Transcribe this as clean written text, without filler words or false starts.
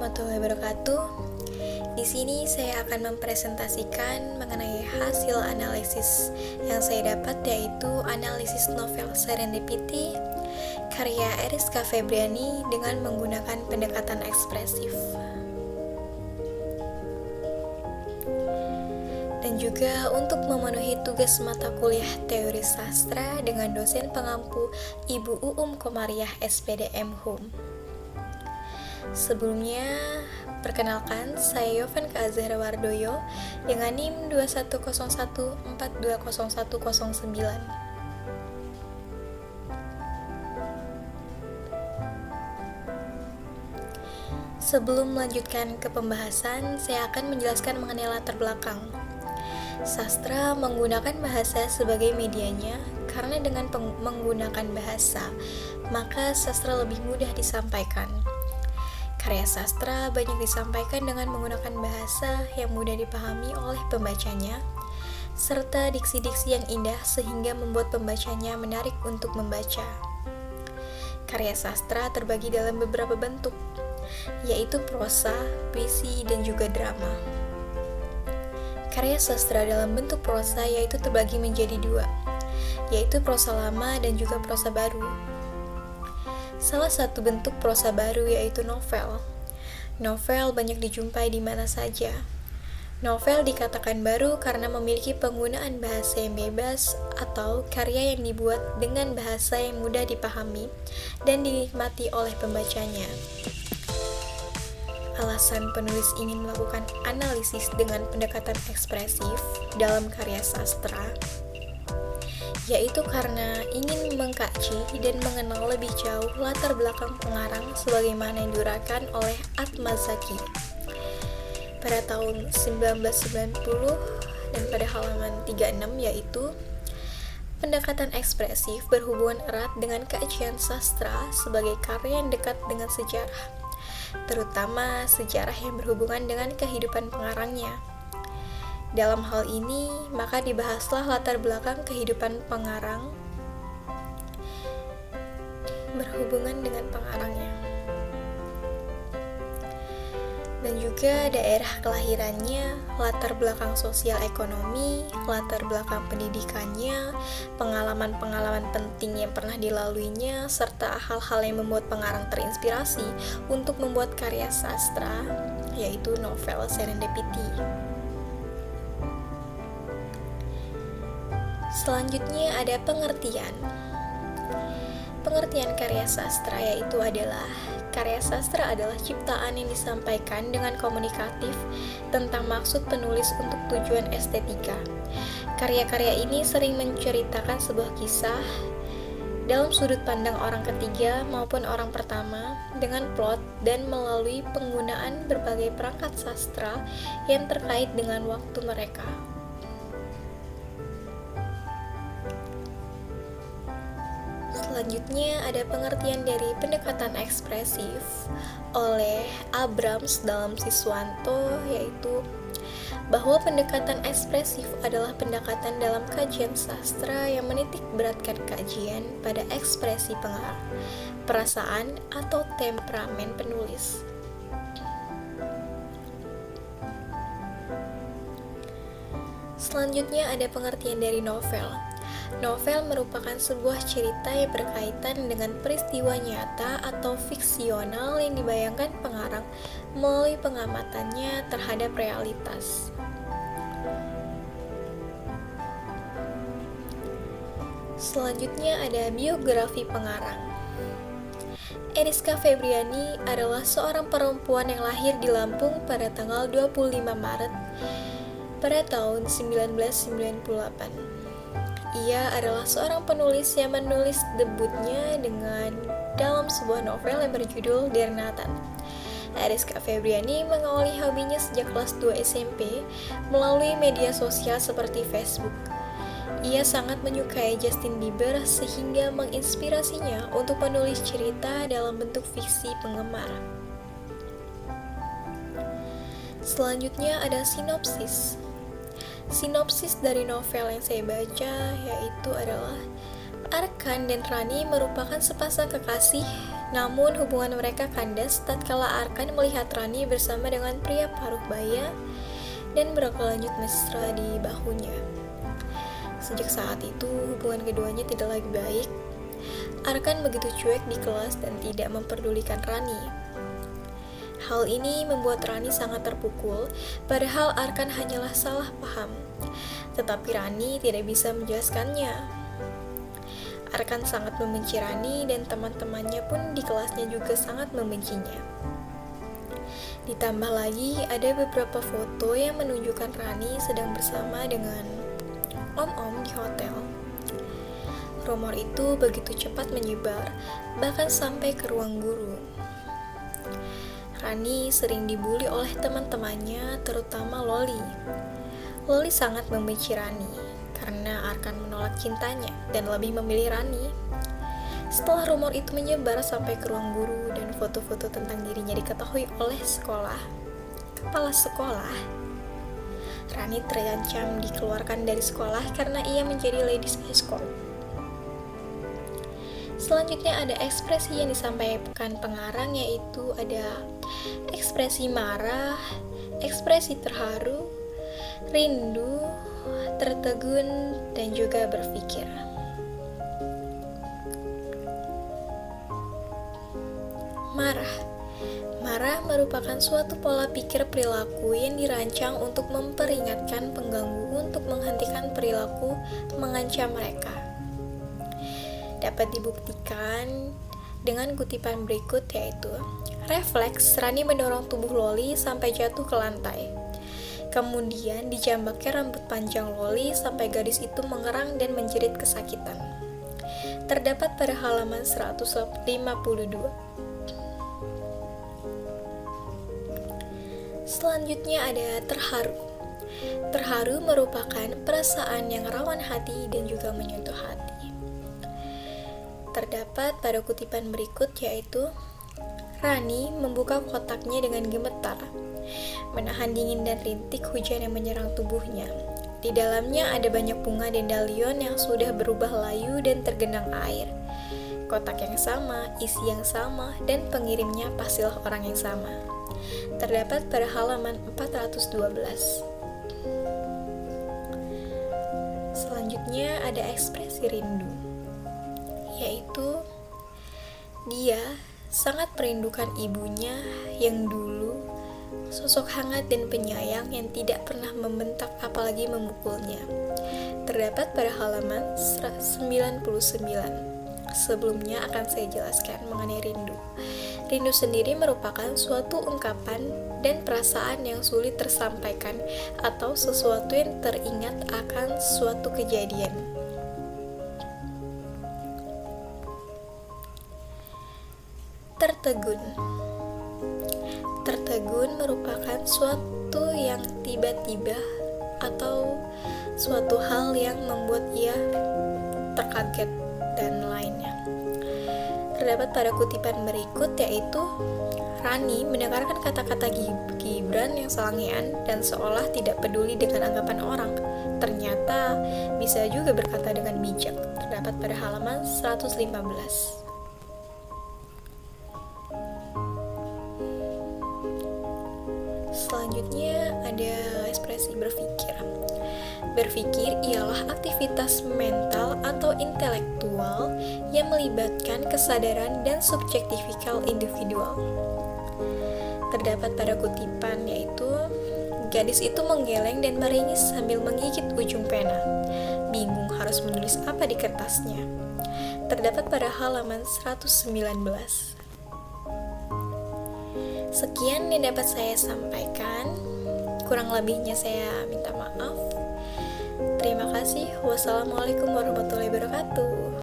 warahmatullahi wabarakatuh. Di sini saya akan mempresentasikan mengenai hasil analisis yang saya dapat, yaitu analisis novel Serendipity karya Eriska Febriani dengan menggunakan pendekatan ekspresif. Dan juga untuk memenuhi tugas mata kuliah teori sastra dengan dosen pengampu Ibu Uum Komariah SPDM Hum. Sebelumnya, perkenalkan, saya Yovan K. Azhara Wardoyo dengan NIM 2101420109. Sebelum melanjutkan ke pembahasan, saya akan menjelaskan mengenai latar belakang. Sastra menggunakan bahasa sebagai medianya karena dengan menggunakan bahasa, maka sastra lebih mudah disampaikan. Karya sastra banyak disampaikan dengan menggunakan bahasa yang mudah dipahami oleh pembacanya, serta diksi-diksi yang indah sehingga membuat pembacanya menarik untuk membaca. Karya sastra terbagi dalam beberapa bentuk, yaitu prosa, puisi, dan juga drama. Karya sastra dalam bentuk prosa yaitu terbagi menjadi dua, yaitu prosa lama dan juga prosa baru. Salah satu bentuk prosa baru yaitu novel. Novel banyak dijumpai di mana saja. Novel dikatakan baru karena memiliki penggunaan bahasa yang bebas atau karya yang dibuat dengan bahasa yang mudah dipahami dan dinikmati oleh pembacanya. Alasan penulis ingin melakukan analisis dengan pendekatan ekspresif dalam karya sastra yaitu karena ingin mengkaji dan mengenal lebih jauh latar belakang pengarang sebagaimana yang diuraikan oleh Atma Zaki pada tahun 1990 dan pada halaman 36, yaitu pendekatan ekspresif berhubungan erat dengan kajian sastra sebagai karya yang dekat dengan sejarah, terutama sejarah yang berhubungan dengan kehidupan pengarangnya. Dalam hal ini, maka dibahaslah latar belakang kehidupan pengarang berhubungan dengan pengarangnya, dan juga daerah kelahirannya, latar belakang sosial ekonomi, latar belakang pendidikannya, pengalaman-pengalaman penting yang pernah dilaluinya, serta hal-hal yang membuat pengarang terinspirasi untuk membuat karya sastra, yaitu novel Serendipity. Selanjutnya ada pengertian. Pengertian karya sastra yaitu adalah karya sastra adalah ciptaan yang disampaikan dengan komunikatif tentang maksud penulis untuk tujuan estetika. Karya-karya ini sering menceritakan sebuah kisah dalam sudut pandang orang ketiga maupun orang pertama dengan plot dan melalui penggunaan berbagai perangkat sastra yang terkait dengan waktu mereka. Selanjutnya ada pengertian dari pendekatan ekspresif oleh Abrams dalam Siswanto, yaitu bahwa pendekatan ekspresif adalah pendekatan dalam kajian sastra yang menitik beratkan kajian pada ekspresi pengarang, perasaan, atau temperamen penulis. Selanjutnya ada pengertian dari novel. Novel merupakan sebuah cerita yang berkaitan dengan peristiwa nyata atau fiksional yang dibayangkan pengarang melalui pengamatannya terhadap realitas. Selanjutnya ada biografi pengarang. Eriska Febriani adalah seorang perempuan yang lahir di Lampung pada tanggal 25 Maret pada tahun 1998. Ia adalah seorang penulis yang menulis debutnya dalam sebuah novel yang berjudul Der Nathan. Eriska Febriani mengawali hobinya sejak kelas 2 SMP melalui media sosial seperti Facebook. Ia sangat menyukai Justin Bieber sehingga menginspirasinya untuk menulis cerita dalam bentuk fiksi penggemar. Selanjutnya ada sinopsis. Sinopsis dari novel yang saya baca yaitu adalah Arkan dan Rani merupakan sepasang kekasih Namun hubungan mereka kandas tatkala Arkan melihat Rani bersama dengan pria paruh baya dan berlanjut mesra di bahunya. Sejak saat itu hubungan keduanya tidak lagi baik. Arkan begitu cuek di kelas dan tidak memperdulikan Rani. Hal ini membuat Rani sangat terpukul, padahal Arkan hanyalah salah paham. Tetapi Rani tidak bisa menjelaskannya. Arkan sangat membenci Rani dan teman-temannya pun di kelasnya juga sangat membencinya. Ditambah lagi ada beberapa foto yang menunjukkan Rani sedang bersama dengan om-om di hotel. Rumor itu begitu cepat menyebar, bahkan sampai ke ruang guru. Rani sering dibully oleh teman-temannya, terutama Loli. Loli sangat membenci Rani karena Arkan menolak cintanya dan lebih memilih Rani. Setelah rumor itu menyebar sampai ke ruang guru dan foto-foto tentang dirinya diketahui oleh kepala sekolah, Rani terancam dikeluarkan dari sekolah karena ia menjadi ladies escort. Selanjutnya ada ekspresi yang disampaikan pengarang, yaitu ada ekspresi marah, ekspresi terharu, rindu, tertegun, dan juga berpikir. Marah merupakan suatu pola pikir perilaku yang dirancang untuk memperingatkan pengganggu untuk menghentikan perilaku mengancam mereka. Dapat dibuktikan dengan kutipan berikut, yaitu refleks Rani mendorong tubuh Loli sampai jatuh ke lantai. Kemudian dijambaknya rambut panjang Loli sampai gadis itu mengerang dan menjerit kesakitan. Terdapat pada halaman 152. Selanjutnya ada terharu. Terharu merupakan perasaan yang rawan hati dan juga menyentuh hati. Terdapat pada kutipan berikut, yaitu Rani membuka kotaknya dengan gemetar, menahan dingin dan rintik hujan yang menyerang tubuhnya. Di dalamnya ada banyak bunga dandelion yang sudah berubah layu dan tergenang air. Kotak yang sama, isi yang sama, dan pengirimnya pastilah orang yang sama. Terdapat pada halaman 412. Selanjutnya ada ekspresi rindu, yaitu dia sangat merindukan ibunya yang dulu sosok hangat dan penyayang yang tidak pernah membentak apalagi memukulnya. Terdapat pada halaman 99. Sebelumnya akan saya jelaskan mengenai rindu. Rindu sendiri merupakan suatu ungkapan dan perasaan yang sulit tersampaikan atau sesuatu yang teringat akan suatu kejadian. Tertegun merupakan suatu yang tiba-tiba atau suatu hal yang membuat ia terkaget dan lainnya. Terdapat pada kutipan berikut, yaitu Rani mendengarkan kata-kata Gibran yang selangean dan seolah tidak peduli dengan anggapan orang. Ternyata bisa juga berkata dengan bijak. Terdapat pada halaman 115. Selanjutnya ada ekspresi berpikir. Berpikir ialah aktivitas mental atau intelektual yang melibatkan kesadaran dan subjektifikal individual. Terdapat pada kutipan, yaitu gadis itu menggeleng dan meringis sambil menggigit ujung pena, bingung harus menulis apa di kertasnya. Terdapat pada halaman 119. Sekian yang dapat saya sampaikan. Kurang lebihnya saya minta maaf. Terima kasih. Wassalamualaikum warahmatullahi wabarakatuh.